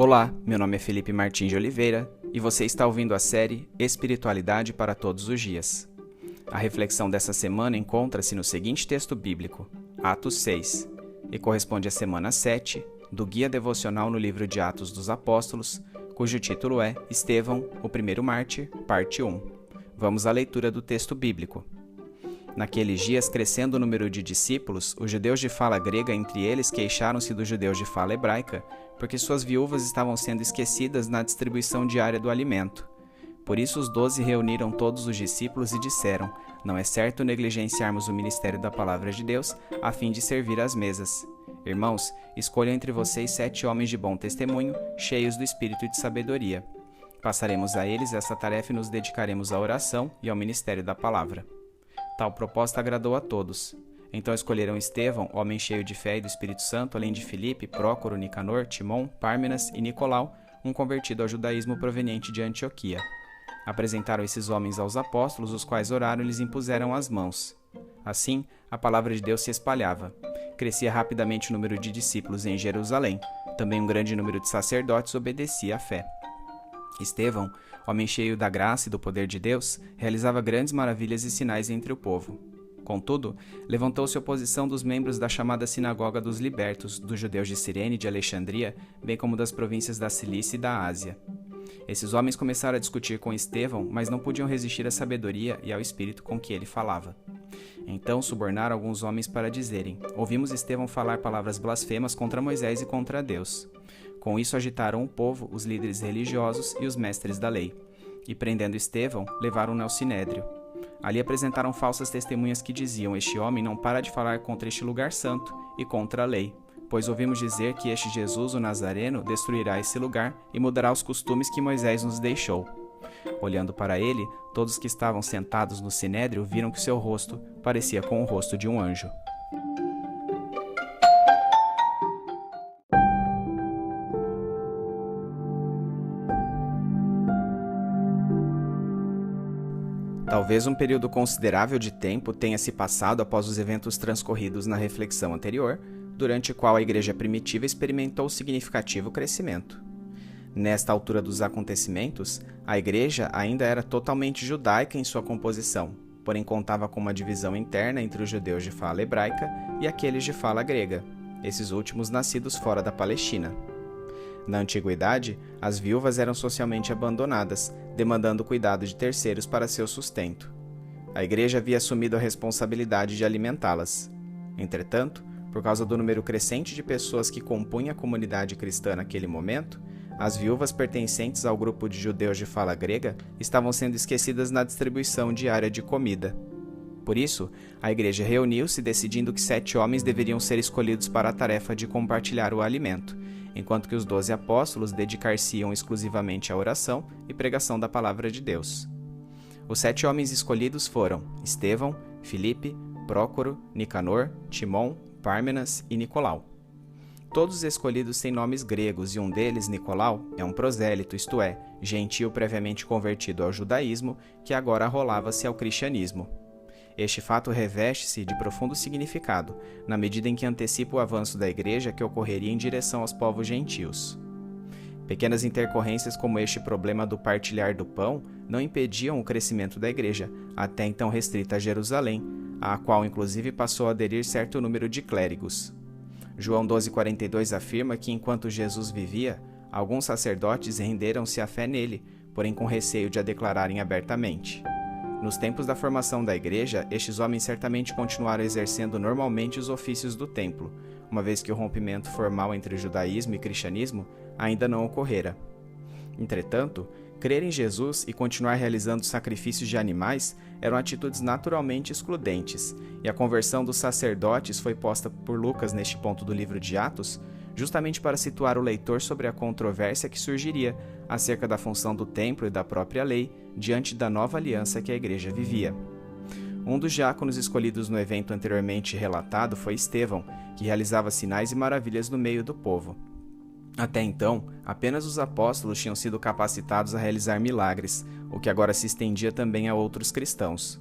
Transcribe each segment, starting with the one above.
Olá, meu nome é Felipe Martins de Oliveira e você está ouvindo a série Espiritualidade para Todos os Dias. A reflexão dessa semana encontra-se no seguinte texto bíblico, Atos 6, e corresponde à semana 7 do Guia Devocional no livro de Atos dos Apóstolos, cujo título é Estevão, o primeiro mártir, parte 1. Vamos à leitura do texto bíblico. Naqueles dias, crescendo o número de discípulos, os judeus de fala grega entre eles queixaram-se dos judeus de fala hebraica, porque suas viúvas estavam sendo esquecidas na distribuição diária do alimento. Por isso os 12 reuniram todos os discípulos e disseram: não é certo negligenciarmos o ministério da palavra de Deus, a fim de servir às mesas. Irmãos, escolham entre vocês 7 homens de bom testemunho, cheios do espírito e de sabedoria. Passaremos a eles essa tarefa e nos dedicaremos à oração e ao ministério da palavra. Tal proposta agradou a todos. Então escolheram Estevão, homem cheio de fé e do Espírito Santo, além de Filipe, Prócoro, Nicanor, Timon, Pármenas e Nicolau, um convertido ao judaísmo proveniente de Antioquia. Apresentaram esses homens aos apóstolos, os quais oraram e lhes impuseram as mãos. Assim, a palavra de Deus se espalhava. Crescia rapidamente o número de discípulos em Jerusalém. Também um grande número de sacerdotes obedecia à fé. Estevão, homem cheio da graça e do poder de Deus, realizava grandes maravilhas e sinais entre o povo. Contudo, levantou-se oposição dos membros da chamada Sinagoga dos Libertos, dos judeus de Cirene e de Alexandria, bem como das províncias da Cilícia e da Ásia. Esses homens começaram a discutir com Estevão, mas não podiam resistir à sabedoria e ao espírito com que ele falava. Então subornaram alguns homens para dizerem: ouvimos Estevão falar palavras blasfemas contra Moisés e contra Deus. Com isso agitaram o povo, os líderes religiosos e os mestres da lei. E prendendo Estevão, levaram-no ao sinédrio. Ali apresentaram falsas testemunhas que diziam: este homem não para de falar contra este lugar santo e contra a lei, pois ouvimos dizer que este Jesus, o Nazareno, destruirá esse lugar e mudará os costumes que Moisés nos deixou. Olhando para ele, todos que estavam sentados no sinédrio viram que seu rosto parecia com o rosto de um anjo. Talvez um período considerável de tempo tenha se passado após os eventos transcorridos na reflexão anterior, durante o qual a igreja primitiva experimentou significativo crescimento. Nesta altura dos acontecimentos, a igreja ainda era totalmente judaica em sua composição, porém contava com uma divisão interna entre os judeus de fala hebraica e aqueles de fala grega, esses últimos nascidos fora da Palestina. Na antiguidade, as viúvas eram socialmente abandonadas, demandando cuidado de terceiros para seu sustento. A igreja havia assumido a responsabilidade de alimentá-las. Entretanto, por causa do número crescente de pessoas que compunha a comunidade cristã naquele momento, as viúvas pertencentes ao grupo de judeus de fala grega estavam sendo esquecidas na distribuição diária de comida. Por isso, a igreja reuniu-se decidindo que 7 homens deveriam ser escolhidos para a tarefa de compartilhar o alimento, enquanto que os 12 apóstolos dedicar-se-iam exclusivamente à oração e pregação da palavra de Deus. Os 7 homens escolhidos foram Estevão, Filipe, Prócoro, Nicanor, Timon, Pármenas e Nicolau. Todos os escolhidos têm nomes gregos e um deles, Nicolau, é um prosélito, isto é, gentio previamente convertido ao judaísmo que agora arrolava-se ao cristianismo. Este fato reveste-se de profundo significado, na medida em que antecipa o avanço da igreja que ocorreria em direção aos povos gentios. Pequenas intercorrências como este problema do partilhar do pão não impediam o crescimento da igreja, até então restrita a Jerusalém, à qual inclusive passou a aderir certo número de clérigos. João 12,42 afirma que enquanto Jesus vivia, alguns sacerdotes renderam-se à fé nele, porém com receio de a declararem abertamente. Nos tempos da formação da igreja, estes homens certamente continuaram exercendo normalmente os ofícios do templo, uma vez que o rompimento formal entre o judaísmo e cristianismo ainda não ocorrera. Entretanto, crer em Jesus e continuar realizando sacrifícios de animais eram atitudes naturalmente excludentes, e a conversão dos sacerdotes foi posta por Lucas neste ponto do livro de Atos, justamente para situar o leitor sobre a controvérsia que surgiria acerca da função do templo e da própria lei diante da nova aliança que a igreja vivia. Um dos diáconos escolhidos no evento anteriormente relatado foi Estevão, que realizava sinais e maravilhas no meio do povo. Até então, apenas os apóstolos tinham sido capacitados a realizar milagres, o que agora se estendia também a outros cristãos.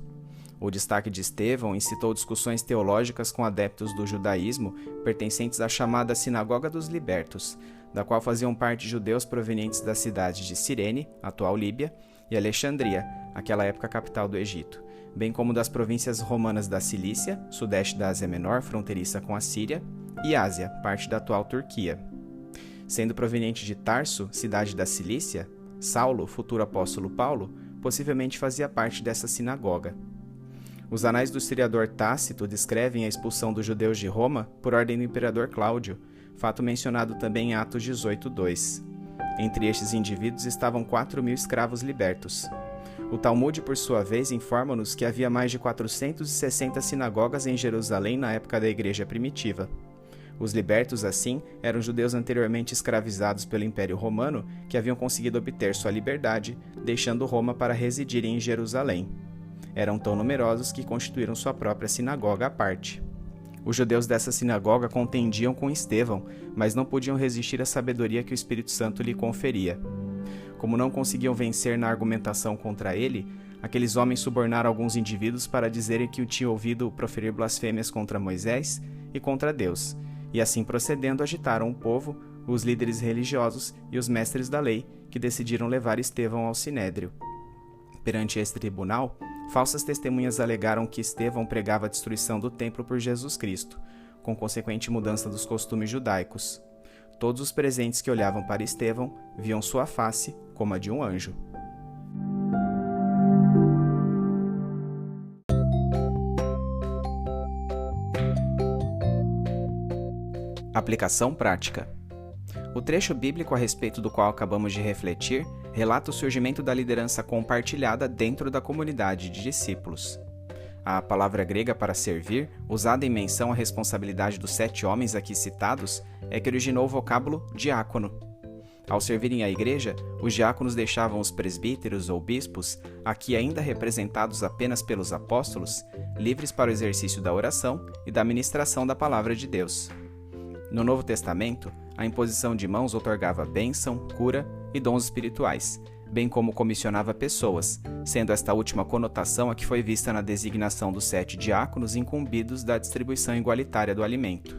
O destaque de Estevão incitou discussões teológicas com adeptos do judaísmo pertencentes à chamada Sinagoga dos Libertos, da qual faziam parte judeus provenientes das cidades de Cirene, atual Líbia, e Alexandria, aquela época capital do Egito, bem como das províncias romanas da Cilícia, sudeste da Ásia Menor, fronteiriça com a Síria, e Ásia, parte da atual Turquia. Sendo proveniente de Tarso, cidade da Cilícia, Saulo, futuro apóstolo Paulo, possivelmente fazia parte dessa sinagoga. Os anais do historiador Tácito descrevem a expulsão dos judeus de Roma por ordem do imperador Cláudio, fato mencionado também em Atos 18:2. Entre estes indivíduos estavam 4.000 escravos libertos. O Talmud, por sua vez, informa-nos que havia mais de 460 sinagogas em Jerusalém na época da Igreja primitiva. Os libertos, assim, eram judeus anteriormente escravizados pelo Império Romano que haviam conseguido obter sua liberdade, deixando Roma para residirem em Jerusalém. Eram tão numerosos que constituíram sua própria sinagoga à parte. Os judeus dessa sinagoga contendiam com Estevão, mas não podiam resistir à sabedoria que o Espírito Santo lhe conferia. Como não conseguiam vencer na argumentação contra ele, aqueles homens subornaram alguns indivíduos para dizerem que o tinham ouvido proferir blasfêmias contra Moisés e contra Deus, e assim procedendo agitaram o povo, os líderes religiosos e os mestres da lei, que decidiram levar Estevão ao sinédrio. Perante esse tribunal, falsas testemunhas alegaram que Estevão pregava a destruição do templo por Jesus Cristo, com consequente mudança dos costumes judaicos. Todos os presentes que olhavam para Estevão viam sua face como a de um anjo. Aplicação prática. O trecho bíblico a respeito do qual acabamos de refletir relata o surgimento da liderança compartilhada dentro da comunidade de discípulos. A palavra grega para servir, usada em menção à responsabilidade dos 7 homens aqui citados, é que originou o vocábulo diácono. Ao servirem a igreja, os diáconos deixavam os presbíteros ou bispos, aqui ainda representados apenas pelos apóstolos, livres para o exercício da oração e da ministração da palavra de Deus. No Novo Testamento, a imposição de mãos otorgava bênção, cura e dons espirituais, bem como comissionava pessoas, sendo esta última conotação a que foi vista na designação dos 7 diáconos incumbidos da distribuição igualitária do alimento.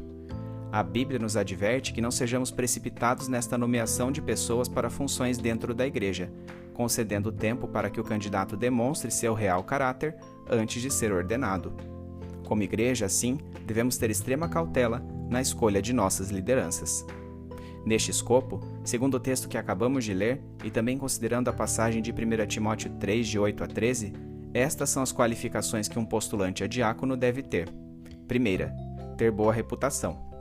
A Bíblia nos adverte que não sejamos precipitados nesta nomeação de pessoas para funções dentro da igreja, concedendo tempo para que o candidato demonstre seu real caráter antes de ser ordenado. Como igreja, assim, devemos ter extrema cautela na escolha de nossas lideranças. Neste escopo, segundo o texto que acabamos de ler, e também considerando a passagem de 1 Timóteo 3, de 8 a 13, estas são as qualificações que um postulante a diácono deve ter. Primeira, ter boa reputação.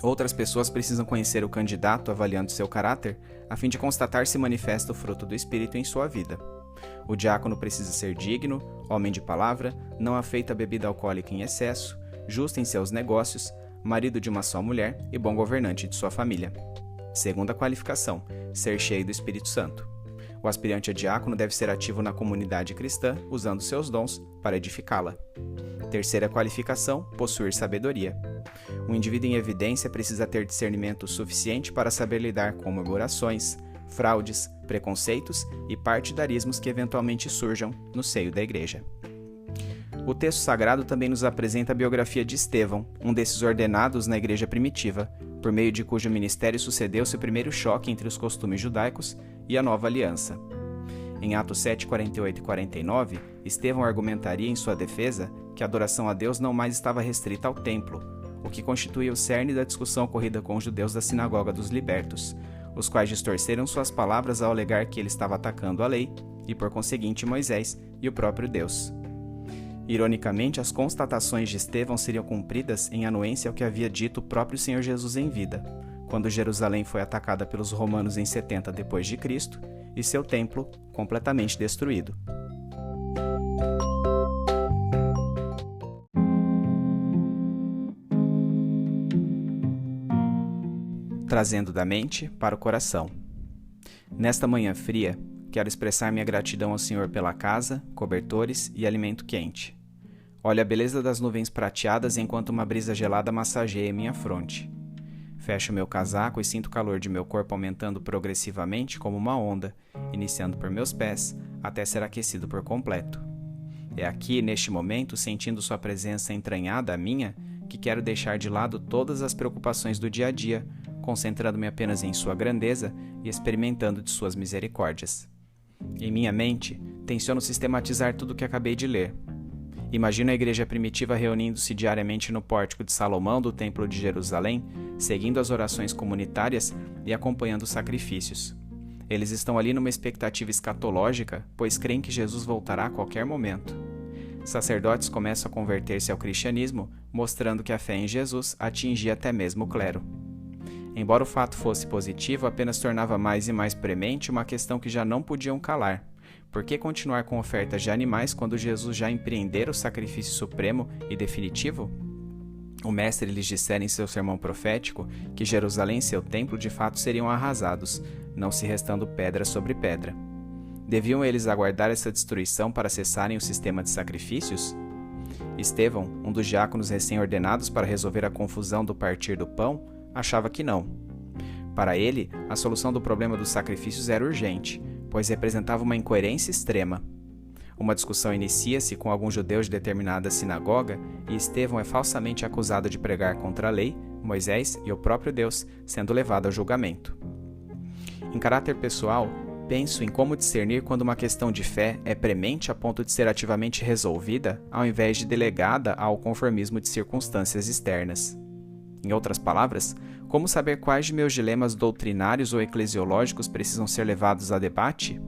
Outras pessoas precisam conhecer o candidato avaliando seu caráter, a fim de constatar se manifesta o fruto do Espírito em sua vida. O diácono precisa ser digno, homem de palavra, não afeito à bebida alcoólica em excesso, justo em seus negócios, marido de uma só mulher e bom governante de sua família. Segunda qualificação, ser cheio do Espírito Santo. O aspirante a diácono deve ser ativo na comunidade cristã, usando seus dons para edificá-la. Terceira qualificação, possuir sabedoria. O indivíduo em evidência precisa ter discernimento suficiente para saber lidar com murmurações, fraudes, preconceitos e partidarismos que eventualmente surjam no seio da igreja. O texto sagrado também nos apresenta a biografia de Estevão, um desses ordenados na igreja primitiva, por meio de cujo ministério sucedeu-se o primeiro choque entre os costumes judaicos e a nova aliança. Em Atos 7, 48 e 49, Estevão argumentaria em sua defesa que a adoração a Deus não mais estava restrita ao templo, o que constituía o cerne da discussão ocorrida com os judeus da Sinagoga dos Libertos, os quais distorceram suas palavras ao alegar que ele estava atacando a lei e, por conseguinte, Moisés e o próprio Deus. Ironicamente, as constatações de Estevão seriam cumpridas em anuência ao que havia dito o próprio Senhor Jesus em vida, quando Jerusalém foi atacada pelos romanos em 70 d.C. e seu templo completamente destruído. Trazendo da mente para o coração. Nesta manhã fria, quero expressar minha gratidão ao Senhor pela casa, cobertores e alimento quente. Olho a beleza das nuvens prateadas enquanto uma brisa gelada massageia minha fronte. Fecho meu casaco e sinto o calor de meu corpo aumentando progressivamente como uma onda, iniciando por meus pés até ser aquecido por completo. É aqui, neste momento, sentindo sua presença entranhada à minha, que quero deixar de lado todas as preocupações do dia a dia, concentrando-me apenas em sua grandeza e experimentando de suas misericórdias. Em minha mente, tenciono sistematizar tudo o que acabei de ler. Imagino a igreja primitiva reunindo-se diariamente no pórtico de Salomão do Templo de Jerusalém, seguindo as orações comunitárias e acompanhando os sacrifícios. Eles estão ali numa expectativa escatológica, pois creem que Jesus voltará a qualquer momento. Sacerdotes começam a converter-se ao cristianismo, mostrando que a fé em Jesus atingia até mesmo o clero. Embora o fato fosse positivo, apenas tornava mais e mais premente uma questão que já não podiam calar. Por que continuar com ofertas de animais quando Jesus já empreendera o sacrifício supremo e definitivo? O mestre lhes dissera em seu sermão profético que Jerusalém e seu templo de fato seriam arrasados, não se restando pedra sobre pedra. Deviam eles aguardar essa destruição para cessarem o sistema de sacrifícios? Estevão, um dos diáconos recém-ordenados para resolver a confusão do partir do pão, achava que não. Para ele, a solução do problema dos sacrifícios era urgente, pois representava uma incoerência extrema. Uma discussão inicia-se com alguns judeus de determinada sinagoga e Estevão é falsamente acusado de pregar contra a lei, Moisés e o próprio Deus, sendo levado ao julgamento. Em caráter pessoal, penso em como discernir quando uma questão de fé é premente a ponto de ser ativamente resolvida, ao invés de delegada ao conformismo de circunstâncias externas. Em outras palavras, como saber quais de meus dilemas doutrinários ou eclesiológicos precisam ser levados a debate?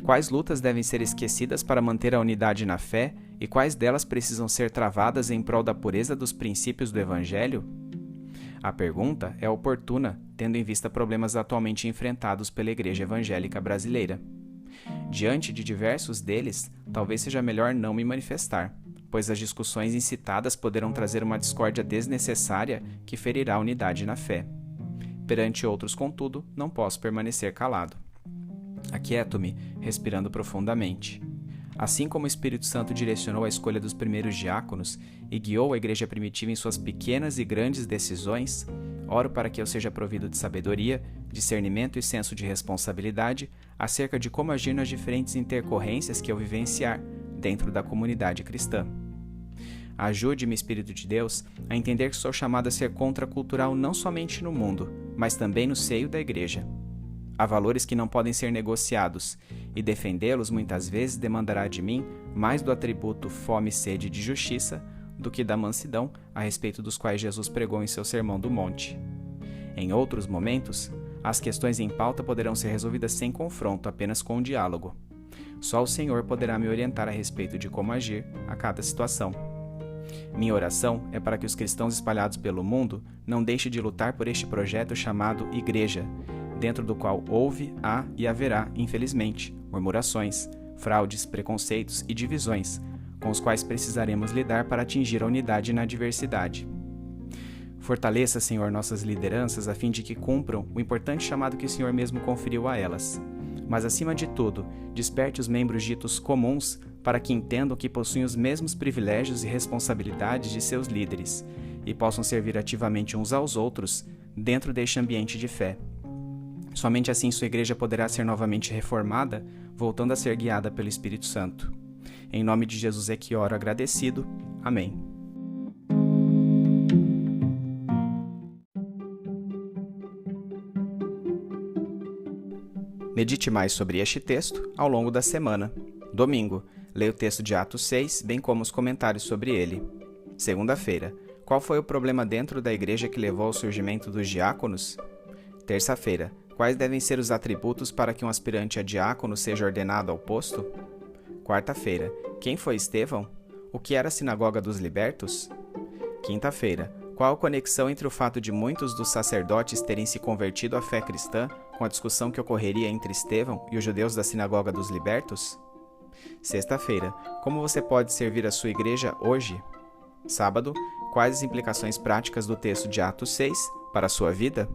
Quais lutas devem ser esquecidas para manter a unidade na fé e quais delas precisam ser travadas em prol da pureza dos princípios do Evangelho? A pergunta é oportuna, tendo em vista problemas atualmente enfrentados pela Igreja Evangélica Brasileira. Diante de diversos deles, talvez seja melhor não me manifestar, pois as discussões incitadas poderão trazer uma discórdia desnecessária que ferirá a unidade na fé. Perante outros, contudo, não posso permanecer calado. Aquieto-me, respirando profundamente. Assim como o Espírito Santo direcionou a escolha dos primeiros diáconos e guiou a igreja primitiva em suas pequenas e grandes decisões, oro para que eu seja provido de sabedoria, discernimento e senso de responsabilidade acerca de como agir nas diferentes intercorrências que eu vivenciar dentro da comunidade cristã. Ajude-me, Espírito de Deus, a entender que sou chamado a ser contracultural não somente no mundo, mas também no seio da igreja. Há valores que não podem ser negociados, e defendê-los muitas vezes demandará de mim mais do atributo fome e sede de justiça do que da mansidão a respeito dos quais Jesus pregou em seu Sermão do Monte. Em outros momentos, as questões em pauta poderão ser resolvidas sem confronto, apenas com um diálogo. Só o Senhor poderá me orientar a respeito de como agir a cada situação. Minha oração é para que os cristãos espalhados pelo mundo não deixem de lutar por este projeto chamado Igreja, dentro do qual houve, há e haverá, infelizmente, murmurações, fraudes, preconceitos e divisões, com os quais precisaremos lidar para atingir a unidade na diversidade. Fortaleça, Senhor, nossas lideranças a fim de que cumpram o importante chamado que o Senhor mesmo conferiu a elas. Mas, acima de tudo, desperte os membros ditos comuns para que entendam que possuem os mesmos privilégios e responsabilidades de seus líderes e possam servir ativamente uns aos outros dentro deste ambiente de fé. Somente assim sua igreja poderá ser novamente reformada, voltando a ser guiada pelo Espírito Santo. Em nome de Jesus é que oro agradecido. Amém. Medite mais sobre este texto ao longo da semana. Domingo, leia o texto de Atos 6, bem como os comentários sobre ele. Segunda-feira, qual foi o problema dentro da igreja que levou ao surgimento dos diáconos? Terça-feira, quais devem ser os atributos para que um aspirante a diácono seja ordenado ao posto? Quarta-feira, quem foi Estevão? O que era a Sinagoga dos Libertos? Quinta-feira, qual a conexão entre o fato de muitos dos sacerdotes terem se convertido à fé cristã com a discussão que ocorreria entre Estevão e os judeus da Sinagoga dos Libertos? Sexta-feira, como você pode servir a sua igreja hoje? Sábado, quais as implicações práticas do texto de Atos 6 para a sua vida?